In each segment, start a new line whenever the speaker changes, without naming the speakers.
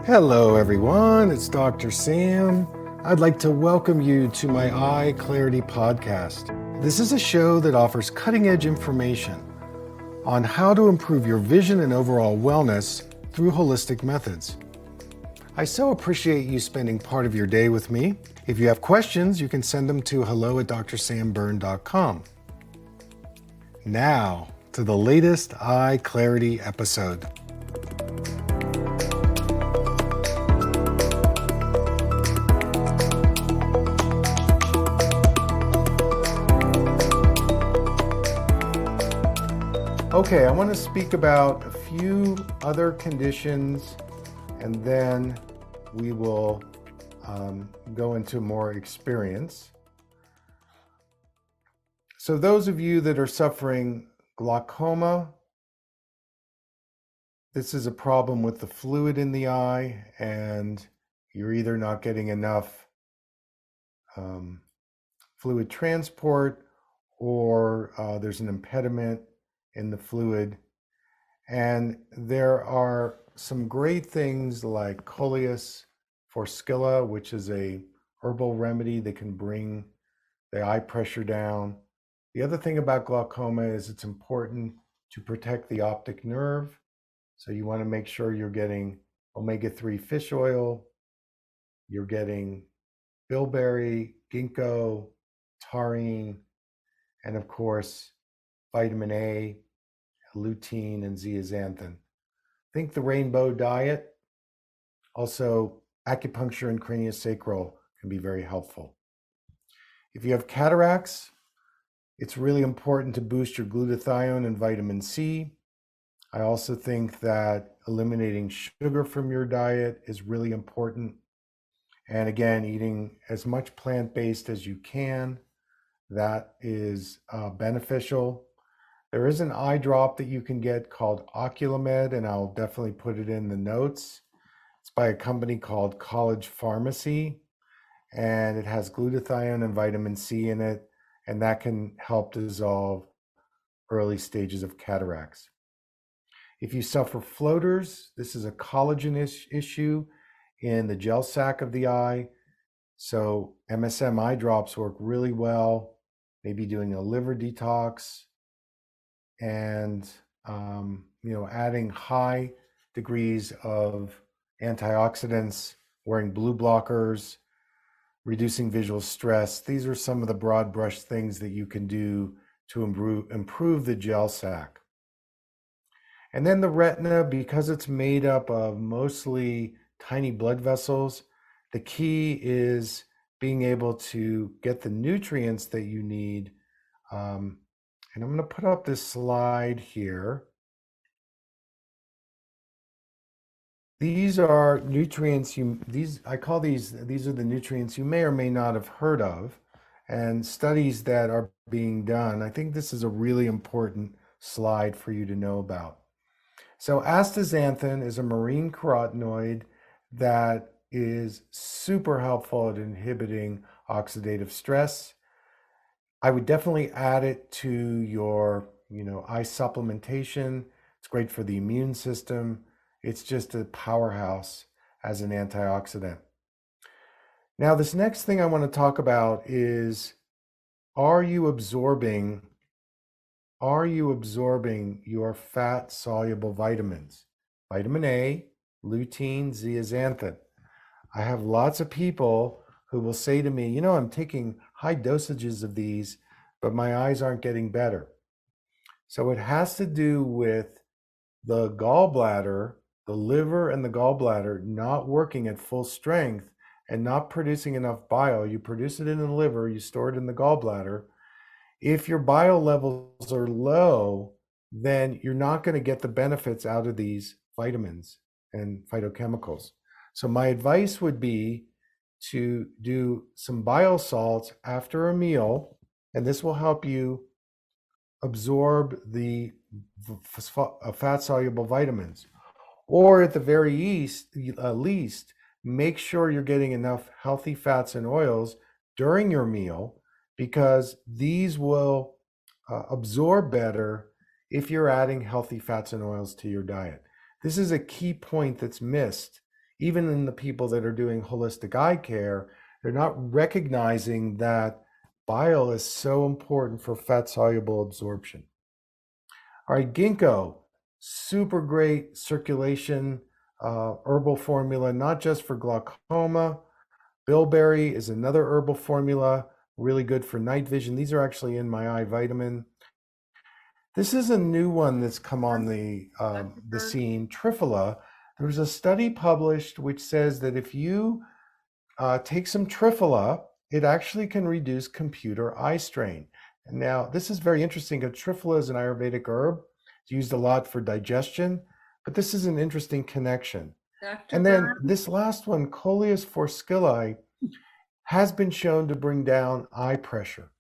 Hello everyone, it's Dr. Sam. I'd like to welcome you to my EyeClarity podcast. This is a show that offers cutting-edge information on how to improve your vision and overall wellness through holistic methods. I so appreciate you spending part of your day with me. If you have questions, you can send them to hello@drsamberne.com. Now, to the latest EyeClarity episode. Okay, I want to speak about a few other conditions and then we will go into more experience. So those of you that are suffering glaucoma, this is a problem with the fluid in the eye and you're either not getting enough fluid transport or there's an impediment in the fluid. And there are some great things like Coleus Forskilla, which is a herbal remedy that can bring the eye pressure down. The other thing about glaucoma is it's important to protect the optic nerve. So you want to make sure you're getting omega-3 fish oil, you're getting bilberry, ginkgo, taurine, and of course, vitamin A, lutein, and zeaxanthin. Think the rainbow diet. Also, acupuncture and craniosacral can be very helpful. If you have cataracts, it's really important to boost your glutathione and vitamin C. I also think that eliminating sugar from your diet is really important. And again, eating as much plant-based as you can, that is beneficial. There is an eye drop that you can get called Oculamed, and I'll definitely put it in the notes. It's by a company called College Pharmacy, and it has glutathione and vitamin C in it, and that can help dissolve early stages of cataracts. If you suffer floaters, this is a collagen issue in the gel sac of the eye. So MSM eye drops work really well, maybe doing a liver detox, and adding high degrees of antioxidants, wearing blue blockers, reducing visual stress. These are some of the broad brush things that you can do to improve the gel sac. And then the retina, because it's made up of mostly tiny blood vessels, the key is being able to get the nutrients that you need. And I'm going to put up this slide here. These are nutrients I call these are the nutrients you may or may not have heard of, and studies that are being done. I think this is a really important slide for you to know about. So astaxanthin is a marine carotenoid that is super helpful at inhibiting oxidative stress. I would definitely add it to your, eye supplementation. It's great for the immune system. It's just a powerhouse as an antioxidant. Now, this next thing I want to talk about is, are you absorbing your fat-soluble vitamins? Vitamin A, lutein, zeaxanthin. I have lots of people who will say to me, I'm taking high dosages of these, but my eyes aren't getting better. So it has to do with the gallbladder, the liver and the gallbladder not working at full strength and not producing enough bile. You produce it in the liver, you store it in the gallbladder. If your bile levels are low, then you're not going to get the benefits out of these vitamins and phytochemicals. So my advice would be to do some bile salts after a meal, and this will help you absorb the fat-soluble vitamins. Or at the very least, make sure you're getting enough healthy fats and oils during your meal, because these will absorb better if you're adding healthy fats and oils to your diet. This is a key point that's missed even in the people that are doing holistic eye care, they're not recognizing that bile is so important for fat soluble absorption. All right, ginkgo, super great circulation herbal formula, not just for glaucoma. Bilberry is another herbal formula, really good for night vision. These are actually in my eye vitamin. This is a new one that's come on the scene, Triphala. There was a study published which says that if you take some Triphala, it actually can reduce computer eye strain. And now this is very interesting because Triphala is an Ayurvedic herb. It's used a lot for digestion, but this is an interesting connection.
Dr.
And then
Berne?
this last one, Coleus forskilli, has been shown to bring down eye pressure.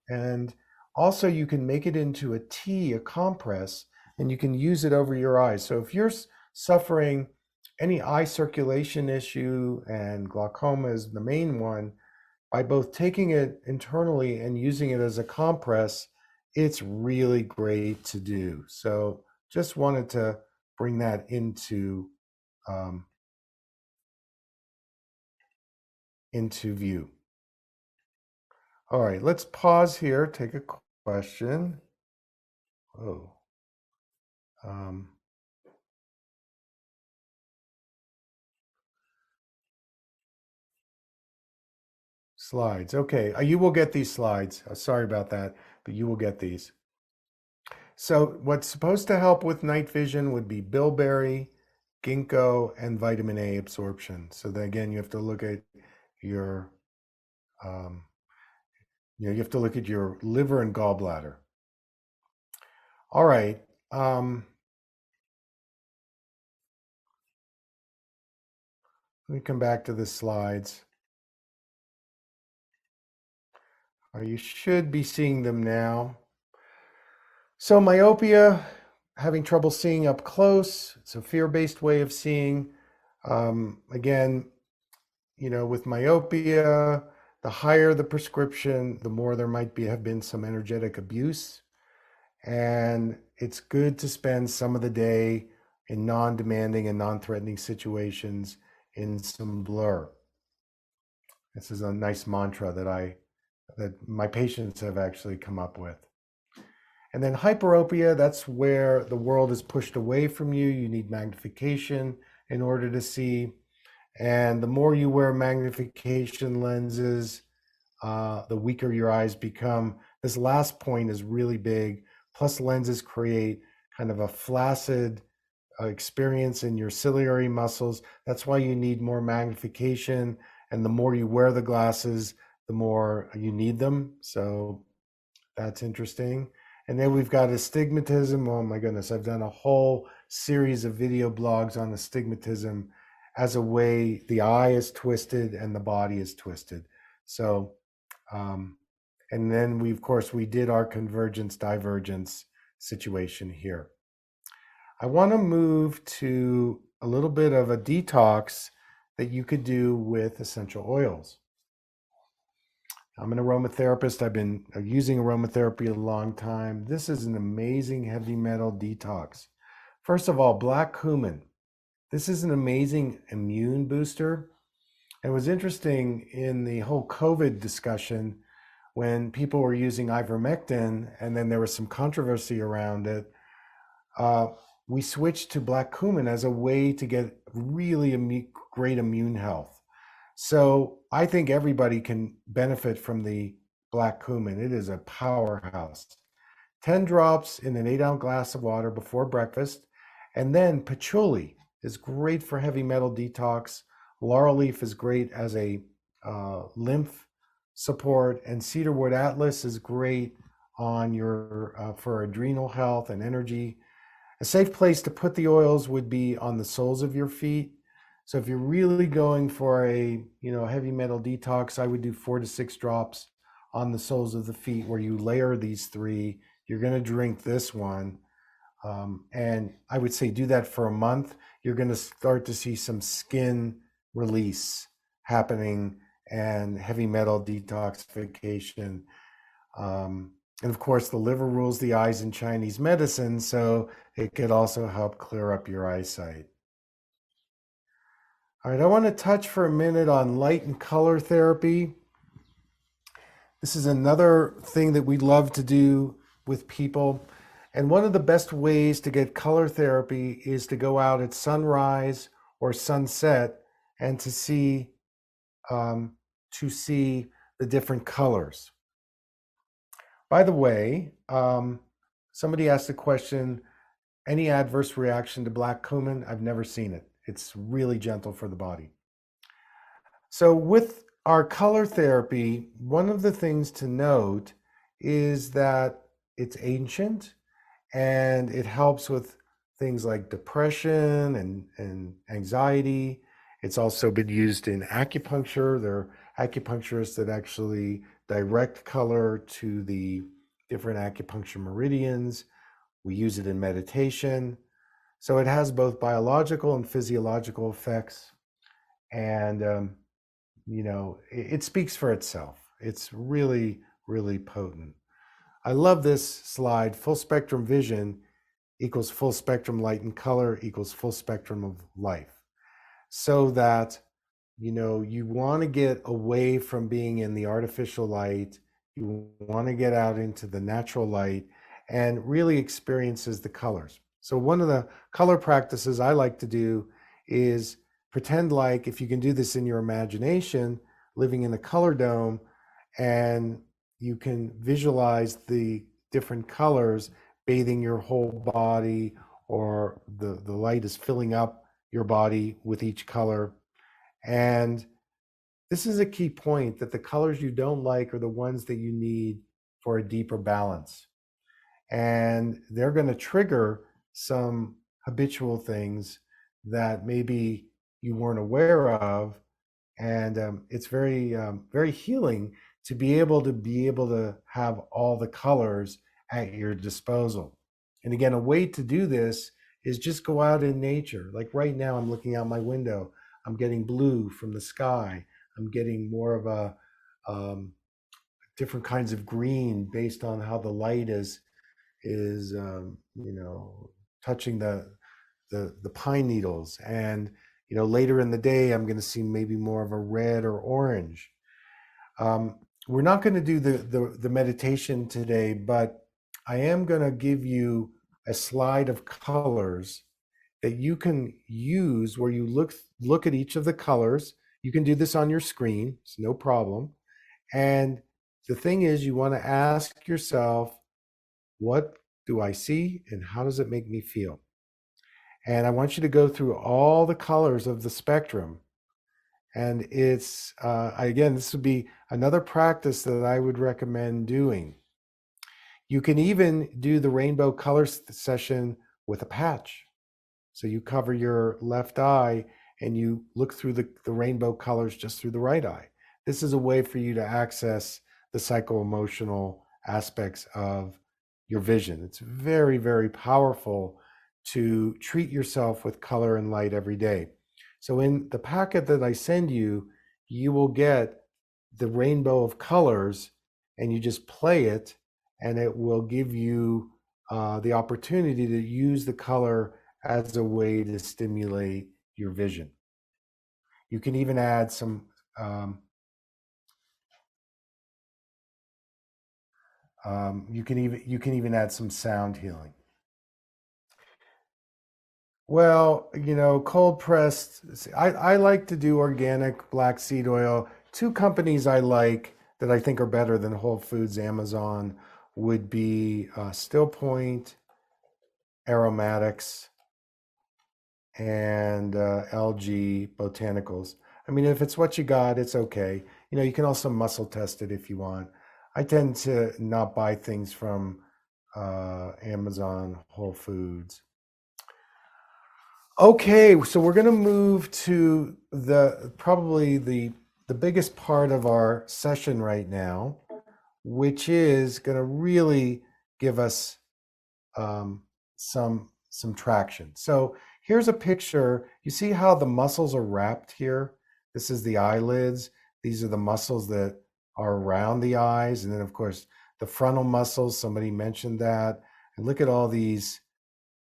And also you can make it into a tea, a compress, and you can use it over your eyes. So if you're suffering any eye circulation issue, and glaucoma is the main one, by both taking it internally and using it as a compress, it's really great to do. So just wanted to bring that into view. All right, let's pause here, take a question. Oh. Slides. Okay, you will get these slides. Sorry about that, but you will get these. So what's supposed to help with night vision would be bilberry, ginkgo, and vitamin A absorption. So then again, you have to look at your, you have to look at your liver and gallbladder. All right. Let me come back to the slides. You should be seeing them now. So myopia, having trouble seeing up close. It's a fear-based way of seeing. Again, with myopia, the higher the prescription, the more there might have been some energetic abuse. And it's good to spend some of the day in non-demanding and non-threatening situations in some blur. This is a nice mantra that my patients have actually come up with. And then hyperopia, that's where the world is pushed away from you. You need magnification in order to see. And the more you wear magnification lenses, the weaker your eyes become. This last point is really big. Plus, lenses create kind of a flaccid experience in your ciliary muscles. That's why you need more magnification. And the more you wear the glasses, the more you need them. So that's interesting. And then we've got astigmatism. Oh my goodness, I've done a whole series of video blogs on astigmatism as a way the eye is twisted and the body is twisted. So, and then we did our convergence divergence situation here. I want to move to a little bit of a detox that you could do with essential oils. I'm an aromatherapist. I've been using aromatherapy a long time. This is an amazing heavy metal detox. First of all, black cumin. This is an amazing immune booster. It was interesting in the whole COVID discussion when people were using ivermectin and then there was some controversy around it. We switched to black cumin as a way to get really great immune health. So I think everybody can benefit from the black cumin. It is a powerhouse. 10 drops in an 8-ounce glass of water before breakfast. And then patchouli is great for heavy metal detox. Laurel leaf is great as a lymph support. And cedarwood atlas is great on your for adrenal health and energy. A safe place to put the oils would be on the soles of your feet. So if you're really going for a heavy metal detox, I would do 4 to 6 drops on the soles of the feet where you layer these 3. You're going to drink this one. And I would say do that for a month. You're going to start to see some skin release happening and heavy metal detoxification. And of course, the liver rules the eyes in Chinese medicine, so it could also help clear up your eyesight. All right, I want to touch for a minute on light and color therapy. This is another thing that we love to do with people. And one of the best ways to get color therapy is to go out at sunrise or sunset and um, to see the different colors. By the way, somebody asked a question, any adverse reaction to black cumin? I've never seen it. It's really gentle for the body. So with our color therapy, one of the things to note is that it's ancient and it helps with things like depression and anxiety. It's also been used in acupuncture. There are acupuncturists that actually direct color to the different acupuncture meridians. We use it in meditation. So it has both biological and physiological effects. And, it speaks for itself. It's really, really potent. I love this slide. Full spectrum vision equals full spectrum light and color equals full spectrum of life. So that, you want to get away from being in the artificial light. You want to get out into the natural light and really experiences the colors. So one of the color practices I like to do is pretend like, if you can do this in your imagination, living in a color dome, and you can visualize the different colors bathing your whole body, or the light is filling up your body with each color. And this is a key point, that the colors you don't like are the ones that you need for a deeper balance. And they're going to trigger some habitual things that maybe you weren't aware of. And it's very, very healing to be able to have all the colors at your disposal. And again, a way to do this is just go out in nature. Like right now, I'm looking out my window. I'm getting blue from the sky. I'm getting more of a different kinds of green based on how the light is touching the pine needles. And later in the day, I'm going to see maybe more of a red or orange. We're not going to do the meditation today, but I am going to give you a slide of colors that you can use, where you look at each of the colors. You can do this on your screen, it's no problem. And the thing is, you want to ask yourself, what do I see and how does it make me feel? And I want you to go through all the colors of the spectrum. And it's, again, this would be another practice that I would recommend doing. You can even do the rainbow color session with a patch. So you cover your left eye and you look through the rainbow colors just through the right eye. This is a way for you to access the psycho-emotional aspects of your vision. It's very, very powerful to treat yourself with color and light every day. So in the packet that I send you, you will get the rainbow of colors, and you just play it, and it will give you the opportunity to use the color as a way to stimulate your vision. You can even add some you can even add some sound healing. Well, cold pressed, I like to do organic black seed oil. Two companies I like that I think are better than Whole Foods, Amazon, would be Still Point Aromatics and LG Botanicals. I mean, if it's what you got, it's okay. You can also muscle test it if you want. I tend to not buy things from Amazon, Whole Foods. Okay, so we're going to move to probably the biggest part of our session right now, which is going to really give us some traction. So here's a picture. You see how the muscles are wrapped here? This is the eyelids. These are the muscles that are around the eyes. And then, of course, the frontal muscles, somebody mentioned that. And look at all these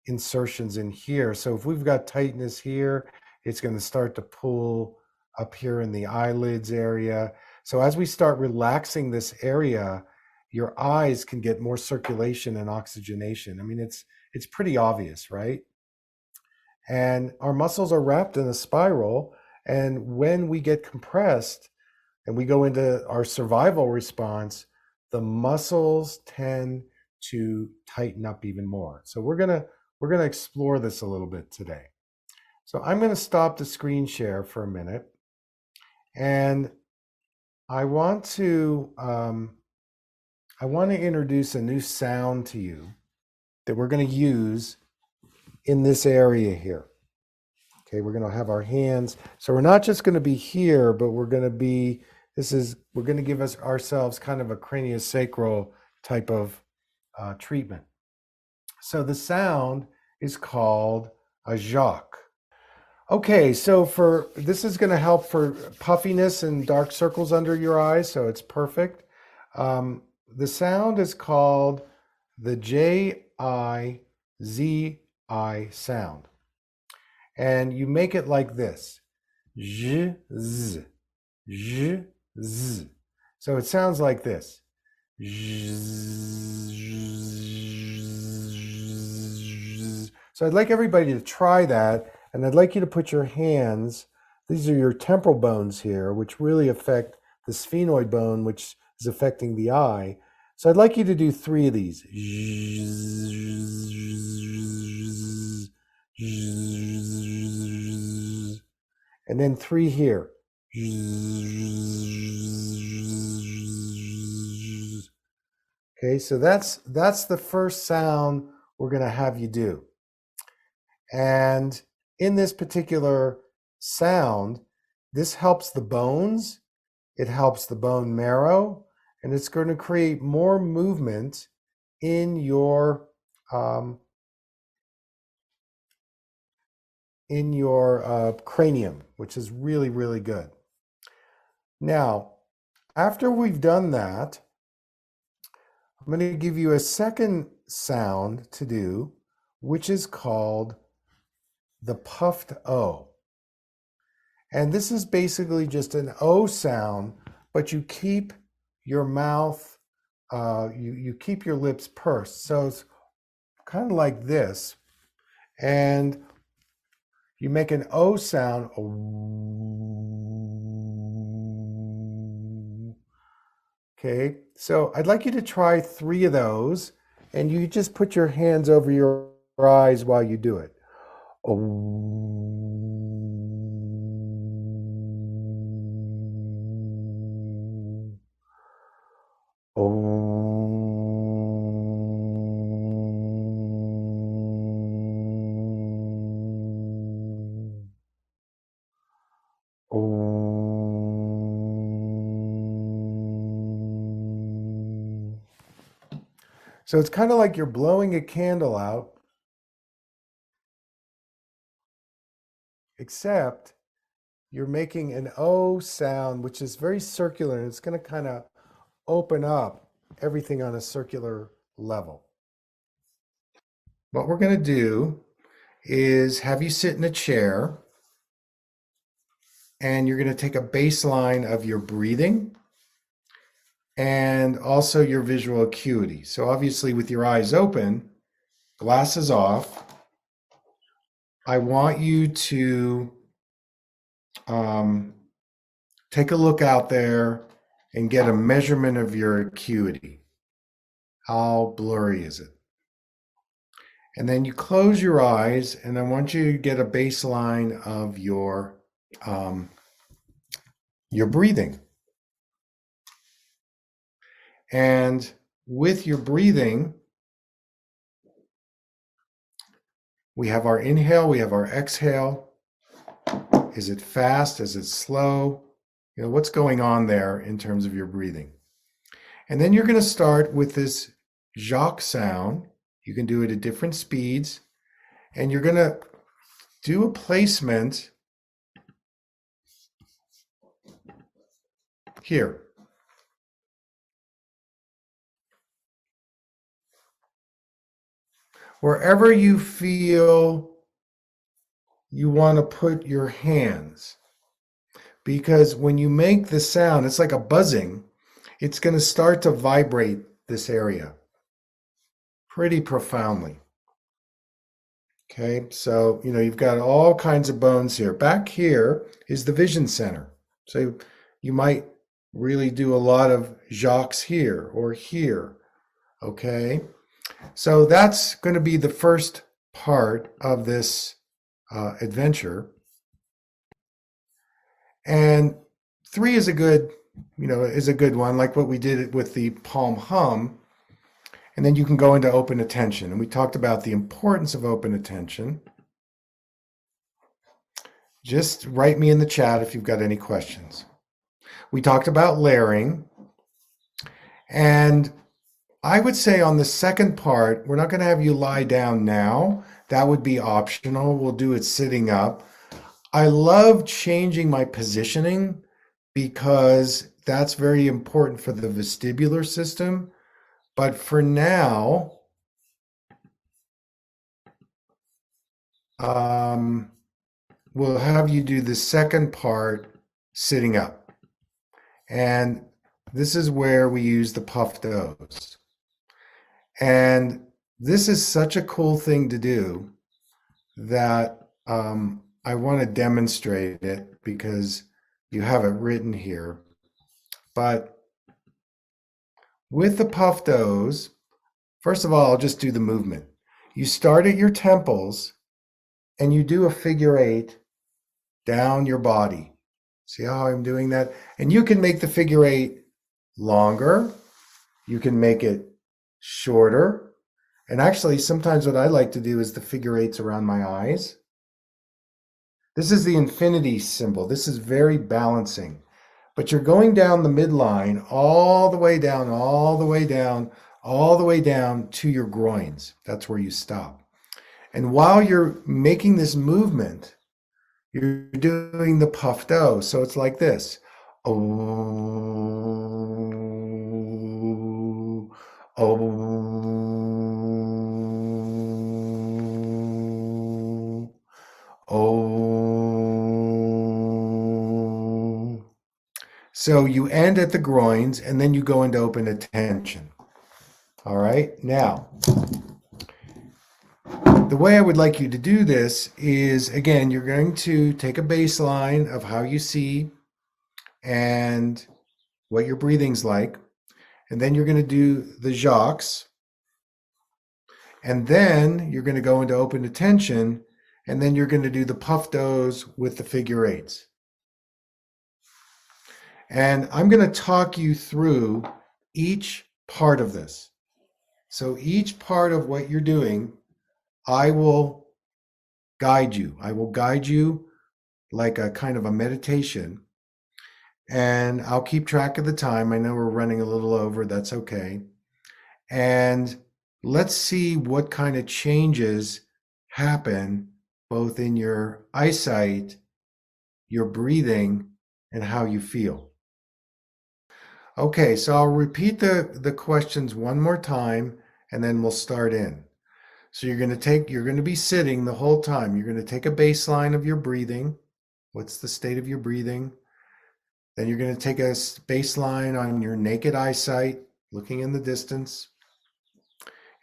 insertions in here. So if we've got tightness here It's going to start to pull up here in the eyelids area. So as we start relaxing this area, your eyes can get more circulation and oxygenation. I mean, it's pretty obvious, right? And our muscles are wrapped in a spiral. And when we get compressed and we go into our survival response, the muscles tend to tighten up even more. So we're gonna explore this a little bit today. So I'm gonna stop the screen share for a minute, and I want to introduce a new sound to you that we're going to use in this area here. Okay, we're going to have our hands. So we're not just going to be here, but we're going to be, we're going to give ourselves kind of a craniosacral type of treatment. So the sound is called a jacque. Okay, so this is going to help for puffiness and dark circles under your eyes, so it's perfect. The sound is called the J-I-Z-I sound. And you make it like this. Z, z, z, z. So it sounds like this. So I'd like everybody to try that, and I'd like you to put your hands, these are your temporal bones here, which really affect the sphenoid bone, which is affecting the eye. So I'd like you to do 3 of these. And then 3 here. Okay, so that's the first sound we're going to have you do. And in this particular sound, this helps the bones, it helps the bone marrow, and it's going to create more movement in your cranium, which is really, really good. Now, after we've done that, I'm going to give you a second sound to do, which is called the puffed O. And this is basically just an O sound, but you keep your mouth, you keep your lips pursed. So it's kind of like this. And you make an O sound. Okay, so I'd like you to try 3 of those, and you just put your hands over your eyes while you do it. So it's kind of like you're blowing a candle out, except you're making an O sound, which is very circular, and it's going to kind of open up everything on a circular level. What we're going to do is have you sit in a chair, and you're going to take a baseline of your breathing and also your visual acuity. So obviously with your eyes open, glasses off, I want you to take a look out there and get a measurement of your acuity. How blurry is it? And then you close your eyes, and I want you to get a baseline of your breathing. And with your breathing, we have our inhale, we have our exhale. Is it fast? Is it slow? You know, what's going on there in terms of your breathing? And then you're going to start with this jacque sound. You can do it at different speeds. And you're going to do a placement here. Wherever you feel you want to put your hands, because when you make the sound, it's like a buzzing. It's going to start to vibrate this area pretty profoundly. Okay, so you've got all kinds of bones here. Back here is the vision center. So you might really do a lot of jacques here or here. Okay, so that's going to be the first part of this adventure. And 3 is a good, one, like what we did with the palm hum. And then you can go into open attention. And we talked about the importance of open attention. Just write me in the chat if you've got any questions. We talked about layering. And I would say on the second part, we're not going to have you lie down now. That would be optional. We'll do it sitting up. I love changing my positioning because that's very important for the vestibular system. But for now, we'll have you do the second part sitting up. And this is where we use the puffed O's. And this is such a cool thing to do that I want to demonstrate it because you have it written here. But with the puffed O's, first of all, I'll just do the movement. You start at your temples and you do a figure 8 down your body. See how I'm doing that? And you can make the figure 8 longer. You can make it shorter. And actually, sometimes what I like to do is the figure 8s around my eyes. This is the infinity symbol. This is very balancing. But you're going down the midline all the way down, all the way down, all the way down to your groins. That's where you stop. And while you're making this movement, you're doing the puffed O. So it's like this. Oh, oh, oh. So you end at the groins and then you go into open attention. All right, now, the way I would like you to do this is, again, you're going to take a baseline of how you see and what your breathing's like. And then you're going to do the jacques. And then you're going to go into open attention. And then you're going to do the puffed O's with the figure 8s. And I'm going to talk you through each part of this. So each part of what you're doing, I will guide you. I will guide you like a kind of a meditation. And I'll keep track of the time. I know we're running a little over. That's okay. And let's see what kind of changes happen both in your eyesight, your breathing, and how you feel. Okay, so I'll repeat the questions one more time, and then we'll start in. So you're going to be sitting the whole time. You're going to take a baseline of your breathing. What's the state of your breathing? Then you're going to take a baseline on your naked eyesight, looking in the distance.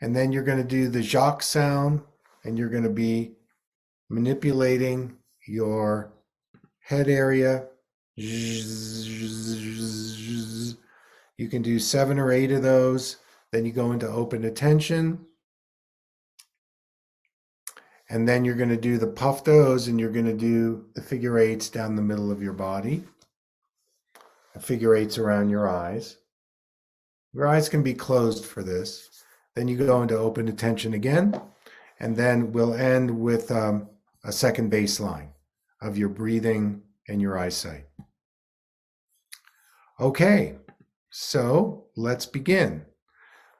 And then you're going to do the jacques sound, and you're going to be manipulating your head area. You can do 7 or 8 of those. Then you go into open attention. And then you're going to do the puffed O's, and you're going to do the figure 8s down the middle of your body. The figure 8s around your eyes. Your eyes can be closed for this. Then you go into open attention again. And then we'll end with a second baseline of your breathing and your eyesight. Okay, so let's begin.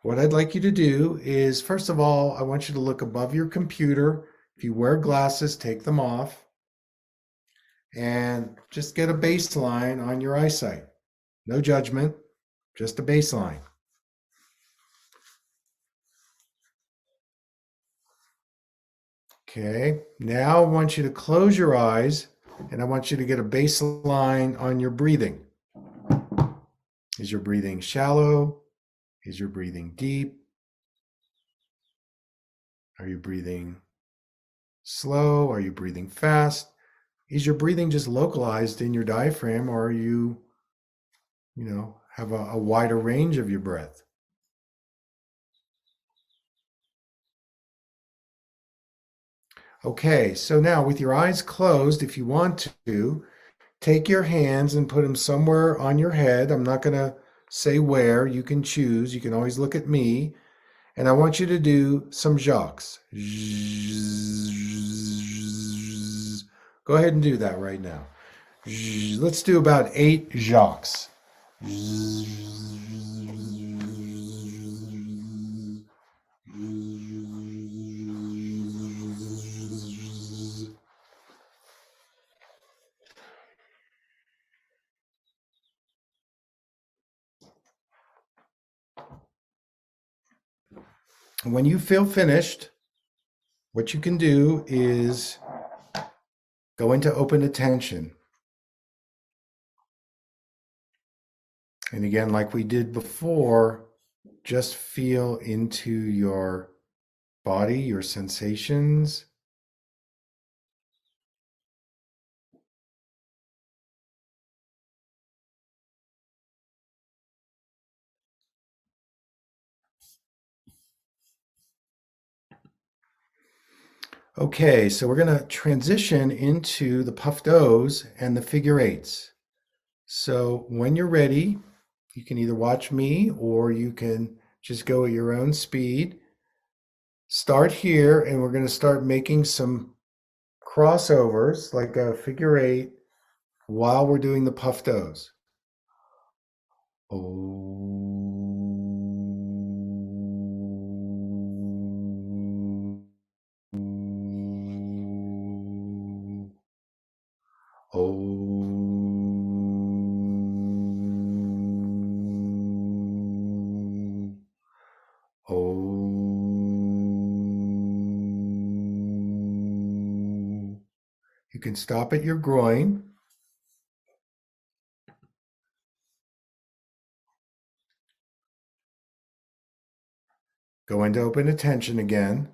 What I'd like you to do is, first of all, I want you to look above your computer. If you wear glasses, take them off. And just get a baseline on your eyesight. No judgment, just a baseline. Okay, now I want you to close your eyes and I want you to get a baseline on your breathing. Is your breathing shallow? Is your breathing deep? Are you breathing slow? Are you breathing fast? Is your breathing just localized in your diaphragm, or are you have a wider range of your breath? Okay, so now with your eyes closed, if you want to, take your hands and put them somewhere on your head. I'm not going to say where. You can choose. You can always look at me. And I want you to do some jacques. Go ahead and do that right now. Let's do about 8 jacques. When you feel finished, what you can do is go into open attention. And again, like we did before, just feel into your body, your sensations. Okay, so we're going to transition into the puffed O's and the figure eights. So when you're ready, you can either watch me or you can just go at your own speed. Start here, and we're going to start making some crossovers like a figure eight while we're doing the puffed O's. You can stop at your groin. Go into open attention again.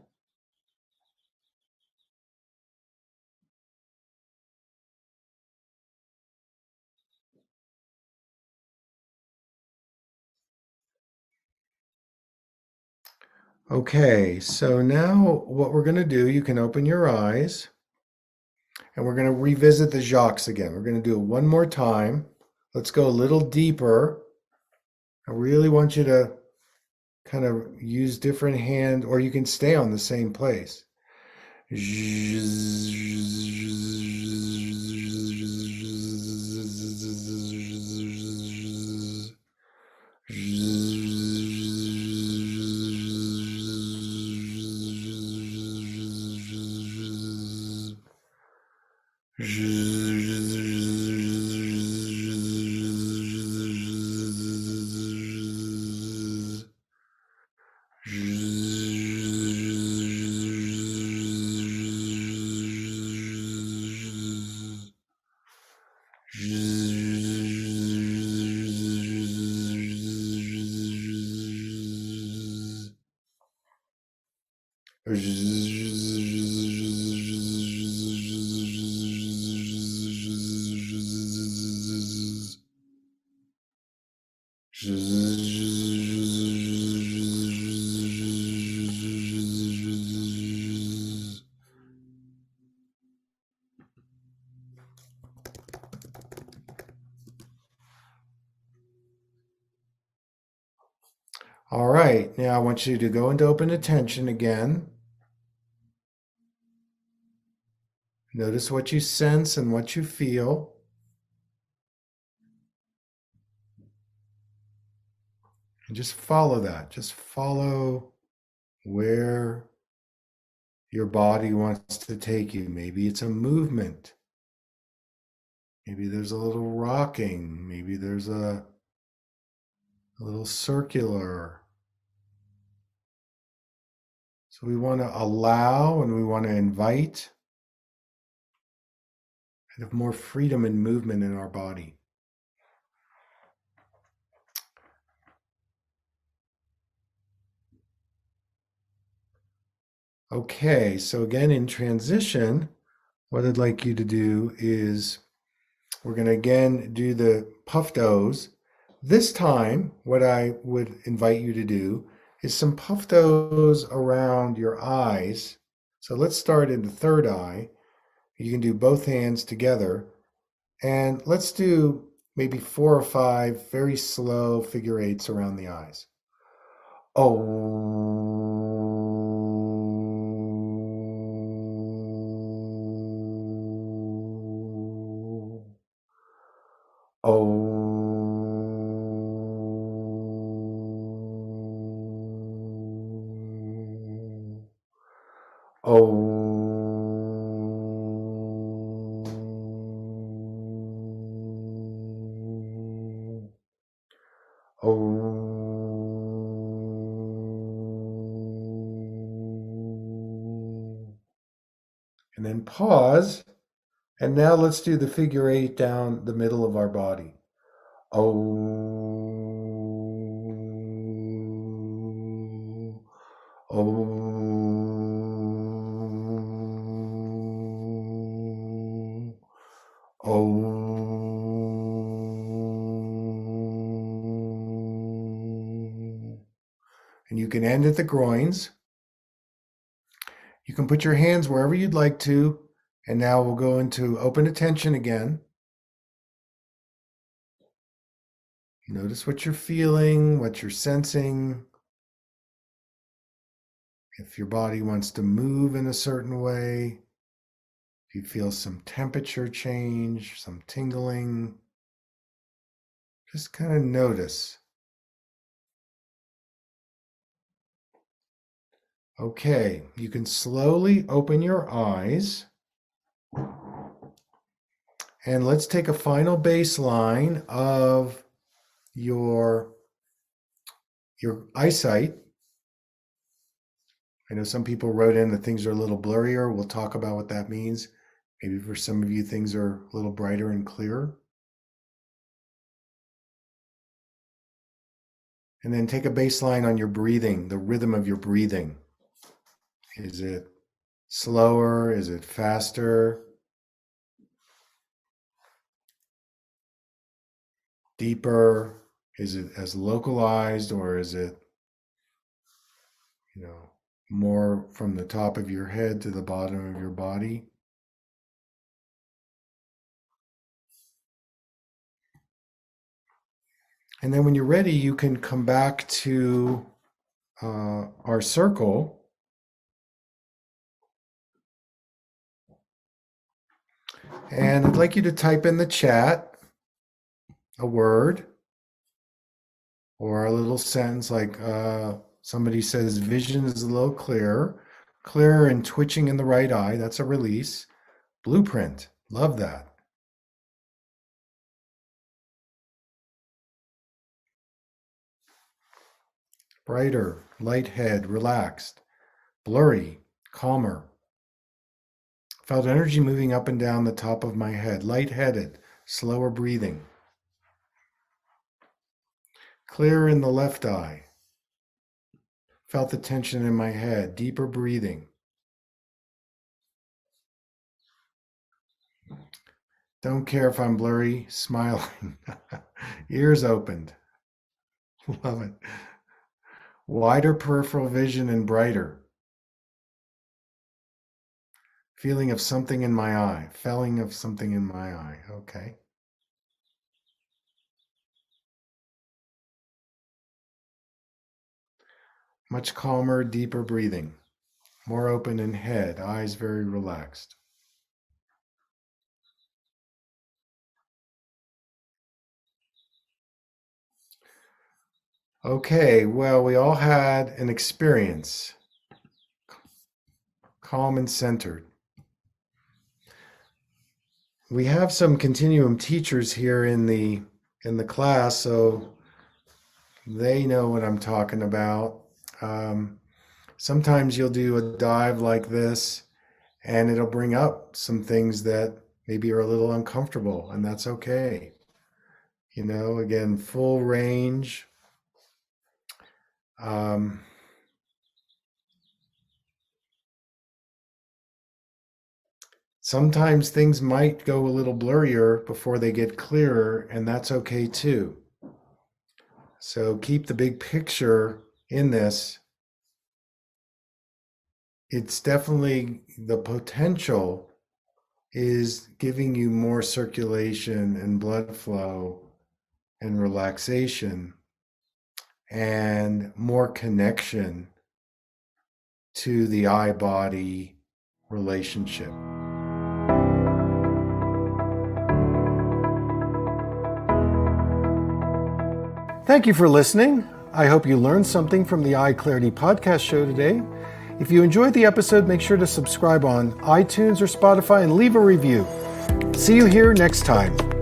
Okay, so now what we're going to do, you can open your eyes and we're going to revisit the jacques again. We're going to do it one more time. Let's go a little deeper. I really want you to kind of use different hand, or you can stay on the same place. All right, now I want you to go into open attention again. Notice what you sense and what you feel. And just follow that. Just follow where your body wants to take you. Maybe it's a movement. Maybe there's a little rocking. Maybe there's a little circular. So we want to allow and we want to invite and have more freedom and movement in our body. Okay, so again, in transition, what I'd like you to do is we're going to again do the puffed O's. This time, what I would invite you to do is some puffed O's around your eyes. So let's start in the third eye. You can do both hands together. And let's do maybe 4 or 5 very slow figure eights around the eyes. Oh. Oh. Oh. Oh. And then pause. And now let's do the figure eight down the middle of our body. Oh. Oh. Oh. And you can end at the groins. You can put your hands wherever you'd like to. And now we'll go into open attention again. Notice what you're feeling, what you're sensing. If your body wants to move in a certain way, if you feel some temperature change, some tingling, just kind of notice. Okay, you can slowly open your eyes. And let's take a final baseline of your eyesight. I know some people wrote in that things are a little blurrier. We'll talk about what that means. Maybe for some of you, things are a little brighter and clearer. And then take a baseline on your breathing, the rhythm of your breathing. Is it slower? Is it faster? Deeper? Is it as localized, or is it, more from the top of your head to the bottom of your body? And then when you're ready, you can come back to our circle. And I'd like you to type in the chat a word or a little sentence like somebody says vision is a little clearer and twitching in the right eye. That's a release. Blueprint. Love that. Brighter, light head, relaxed, blurry, calmer. Felt energy moving up and down the top of my head, lightheaded, slower breathing. Clear in the left eye. Felt the tension in my head, deeper breathing. Don't care if I'm blurry, smiling. Ears opened. Love it. Wider peripheral vision and brighter. Feeling of something in my eye. Feeling of something in my eye. Okay. Much calmer, deeper breathing. More open in head. Eyes very relaxed. Okay, well, we all had an experience. Calm and centered. We have some continuum teachers here in the class, so they know what I'm talking about. Sometimes you'll do a dive like this and it'll bring up some things that maybe are a little uncomfortable, and that's okay. Again, full range. Sometimes things might go a little blurrier before they get clearer, and that's okay too. So keep the big picture in this. It's definitely, the potential is giving you more circulation and blood flow and relaxation and more connection to the eye-body relationship. Thank you for listening. I hope you learned something from the EyeClarity podcast show today. If you enjoyed the episode, make sure to subscribe on iTunes or Spotify and leave a review. See you here next time.